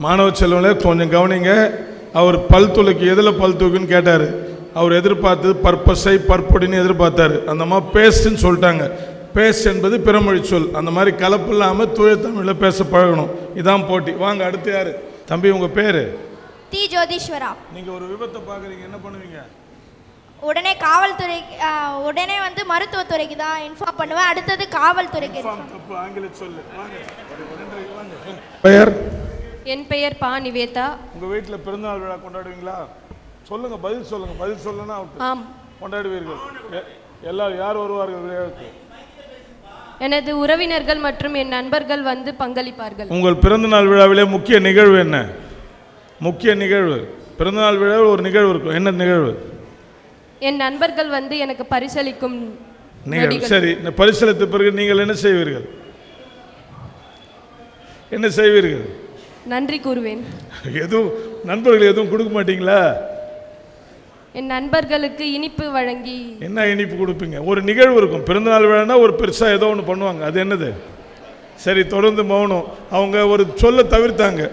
மாணவ செல்வங்களே கொஞ்சம் கவனிங்க. அவர் பல் துளைக்கு எதில் பல் தூக்குன்னு கேட்டார். அவர் எதிர்பார்த்தது பர்பஸை பற்பொடின்னு எதிர்பார்த்தாரு. அந்த மாதிரி பேஸ்ட்ன்னு சொல்லிட்டாங்க. பேஸ்ட் என்பது பிறமொழி சொல். அந்த மாதிரி கலப்பு இல்லாமல் தூய தமிழில் பேச பழகணும். இதான் போட்டி. வாங்க அடுத்து யார்? தம்பி உங்கள் பேர்? தி ஜோதீஸ்வரா. நீங்கள் ஒரு விபத்தை பார்க்குறீங்க, என்ன பண்ணுவீங்க? உடனே காவல்துறை, உடனே வந்து மருத்துவத்துறைக்கு தான் இன்ஃபார்ம் பண்ணுவேன். அடுத்தது காவல்துறைக்கு. தப்பு, ஆங்கில சொல்லு. பெயர்? என் பெயர் பா நிவேதா. உங்கள் வீட்டில் பிறந்தநாள் விழா கொண்டாடுவீங்களா? சொல்லுங்க, பதில் சொல்லுங்க. பதில் சொல்லனா ஆம், கொண்டாடுவீர்கள். எல்லாரும் யார் வருவார்கள் விழாவுக்கு? எனது உறவினர்கள் மற்றும் என் நண்பர்கள் வந்து பங்களிப்பார்கள். உங்கள் பிறந்தநாள் விழாவிலே முக்கிய நிகழ்வு என்ன? முக்கிய நிகழ்வு, பிறந்தநாள் விழாவில் ஒரு நிகழ்வு இருக்கும். என்ன நிகழ்வு? என் நண்பர்கள் வந்து எனக்கு பரிசளிக்கும் நிகழ்வு. சரி, இந்த பரிசளித்த பிறகு நீங்கள் என்ன செய்வீர்கள்? என்ன செய்வீர்கள்? நன்றி கூறுவேன். எதுவும் நண்பர்கள் எதுவும் கொடுக்க மாட்டீங்களா? என் நண்பர்களுக்கு இனிப்பு வழங்கி. என்ன இனிப்பு கொடுப்பீங்க? ஒரு நிகழ்வு இருக்கும். பிறந்தநாள் விழானா ஒரு பெருசாக ஏதோ ஒன்று பண்ணுவாங்க. அது என்னது? சரி, தொடர்ந்து மௌனம். அவங்க ஒரு சொல்ல தவிர்த்தாங்க.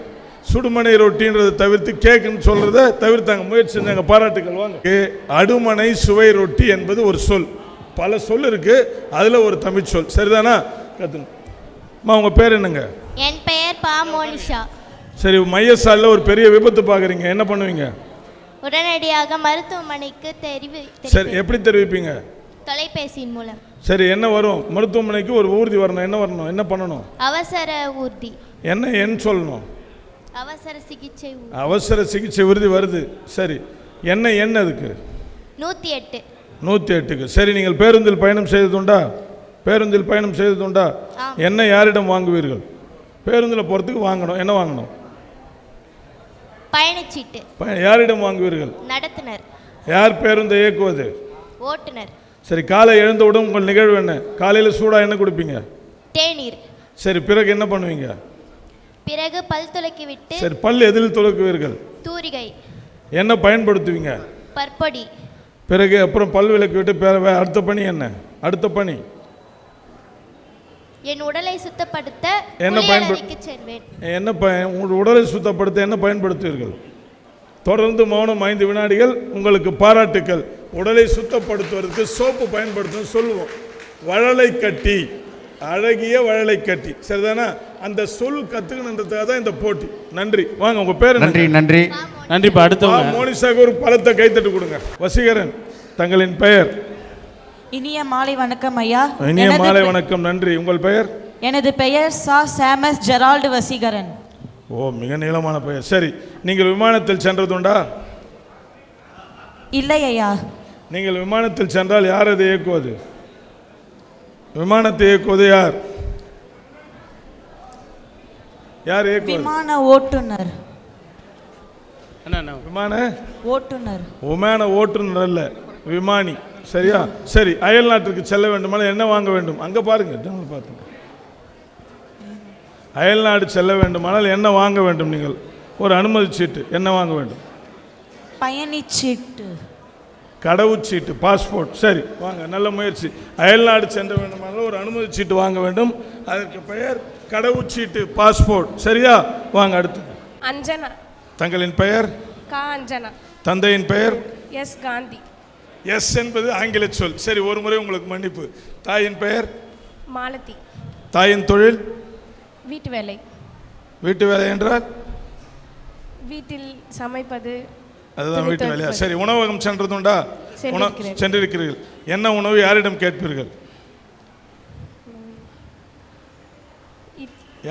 சுடுமனை ரொட்டின்றதை தவிர்த்து கேக்குன்னு சொல்றதை தவிர்த்தாங்க. முயற்சி செஞ்சாங்க, பாராட்டுகள். வாங்க. அடுமனை சுவை ரொட்டி என்பது ஒரு சொல். பல சொல் இருக்கு, அதுல ஒரு தமிழ் சொல். சரிதானா? கத்துங்க. உங்க பேர் என்னங்க? என் பெயர் பா மோனிஷா. சரி, மையசாலில் ஒரு பெரிய விபத்து பார்க்குறீங்க, என்ன பண்ணுவீங்க? உடனடியாக மருத்துவமனைக்கு சரி, எப்படி தெரிவிப்பீங்க? தொலைபேசியின் மூலம். சரி, என்ன வரும்? மருத்துவமனைக்கு ஒரு ஊர்தி வரணும். என்ன வரணும்? என்ன பண்ணணும்? அவசர ஊர்தி. என்ன எண் சொல்லணும்? அவசர சிகிச்சை. அவசர சிகிச்சை ஊர்தி வருது. சரி, என்ன எண் அதுக்கு? 108. 108க்கு. சரி, நீங்கள் பேருந்தில் பயணம் செய்ததுண்டா? பேருந்தில் பயணம் செய்ததுண்டா? என்ன யாரிடம் வாங்குவீர்கள்? பேருந்தில் போகிறதுக்கு வாங்கணும். என்ன வாங்கணும்? பயணச்சீட்டு. யாரிடம் வாங்குவீர்கள்? நடத்துனர். யார் பேருந்தை இயக்குவது? ஓட்டுநர். சரி, காலை எழுந்தவுடன் உங்கள் நிகழ்வு என்ன? காலையில் சூடாக என்ன குடிப்பீங்க? தேநீர். சரி, பிறகு என்ன பண்ணுவீங்க? பிறகு பல் துலக்கி விட்டு. சரி, பல் எதில் துலக்குவீர்கள்? தூரிகை. என்ன பயன்படுத்துவீங்க? பற்பொடி. பிறகு அப்புறம் பல் விளக்கி விட்டு அடுத்த பணி என்ன? அடுத்த பணி என் உடலை சுத்தப்படுத்த என்ன செல்வேன். என்ன உடலை சுத்தப்படுத்த என்ன பயன்படுத்துவீர்கள்? தொடர்ந்து மௌனம் 5 வினாடிகள். உங்களுக்கு பாராட்டுக்கள். உடலை சுத்தப்படுத்துவதற்கு சோப்பு பயன்படுத்தும் சொல்லுவோம். வழலை கட்டி, அழகிய வழலை கட்டி. சரிதானா? அந்த சொல் கத்துக்கணுன்றதுக்காக தான் இந்த போட்டி. நன்றி. வாங்க, உங்க பேர்? நன்றி. நன்றி. நன்றி. அடுத்தவங்க மோனிஷாக்கு ஒரு பலத்தை கைத்தட்டு கொடுங்க. வசீகரன், தங்களின் பெயர்? இனிய மாலை வணக்கம் ஐயா. இனிய மாலை வணக்கம். நன்றி. உங்கள் பெயர்? எனது பெயர் சா சாமஸ் ஜெரால்டு வசீகரன். ஓ, மிக நீளமான பெயர். சரி, நீங்கள் விமானத்தில் சென்றதுண்டா? இல்லை ஐயா. நீங்கள் விமானத்தில் சென்றால் யார் அதை இயக்குவது? விமானத்தை இயக்குவது யார்? யார் இயக்குவது? விமான ஓட்டுநர். விமான ஓட்டுநர். விமான ஓட்டுநர் அல்ல, விமானி. சரியா? சரி, அயல் நாட்டிற்கு செல்ல வேண்டுமானால் என்ன வாங்க வேண்டும்? அங்க பாருங்க, பார்த்துங்க. அயல் நாடு செல்ல வேண்டுமானால் என்ன வாங்க வேண்டும்? நீங்கள் ஒரு அனுமதி சீட்டு. என்ன வாங்க வேண்டும்? பயணிச்சீட்டு. கடவுச்சீட்டு, பாஸ்போர்ட். சரி, வாங்க, நல்ல முயற்சி. அயல்நாடு சென்ற வேண்டுமானால் ஒரு அனுமதி சீட்டு வாங்க வேண்டும். அதற்கு பெயர் கடவுச்சீட்டு, பாஸ்போர்ட். சரியா? வாங்க அடுத்து. அஞ்சனா. தங்களின் பெயர்? கா அஞ்சனா. தந்தையின் பெயர்? எஸ் காந்தி. எஸ் என்பது ஆங்கில சொல். சரி, ஒரு முறை உங்களுக்கு மன்னிப்பு. தாயின் பெயர்? மாலதி. தாயின் தொழில்? வீட்டு வேலை. வீட்டு வேலை என்றால்? வீட்டில் சமைப்பது. அதுதான் வீட்டு வேலையா? சரி, உணவகம் சென்றதுண்டா? சென்றிருக்கிறீர்கள். என்ன உணவு யாரிடம் கேட்பீர்கள்?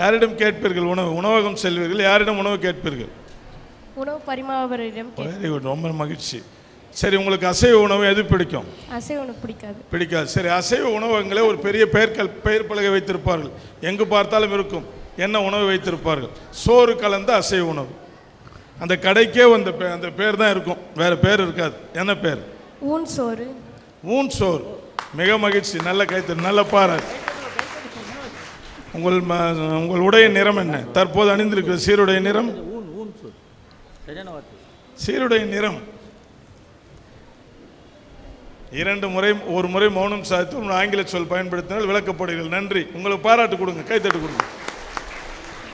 யாரிடம் கேட்பீர்கள் உணவு? உணவகம் செல்வீர்கள், யாரிடம் உணவு கேட்பீர்கள்? உணவு பரிமாறுபவரிடம். வெரி குட், ரொம்ப மகிழ்ச்சி. சரி, உங்களுக்கு அசைவ உணவு எது பிடிக்கும்? அசைவ உணவு பிடிக்காது. பிடிக்காது. சரி, அசைவ உணவகங்களே ஒரு பெரிய பெயர் பலகை வைத்திருப்பார்கள். எங்கு பார்த்தாலும் இருக்கும். என்ன உணவு வைத்திருப்பார்கள்? சோறு கலந்த அசைவ உணவு. அந்த கடைக்கே அந்த பேர் தான் இருக்கும், வேற பேர் இருக்காது. என்ன பேர்? ஊன் சோறு. ஊன் சோறு. மிக மகிழ்ச்சி. நல்ல கைத்தறி, நல்ல பாராட்டு. உங்கள் உடைய நிறம் என்ன? தற்போது அணிந்திருக்கிற சீருடைய நிறம்? சீருடைய நிறம். 2 முறை, ஒரு முறை மௌனம் சாதித்து ஆங்கில சொல் பயன்படுத்தினால் விளக்கப்படுகிறது. நன்றி. உங்களுக்கு பாராட்டு கொடுங்க, கைத்தட்டு கொடுங்க.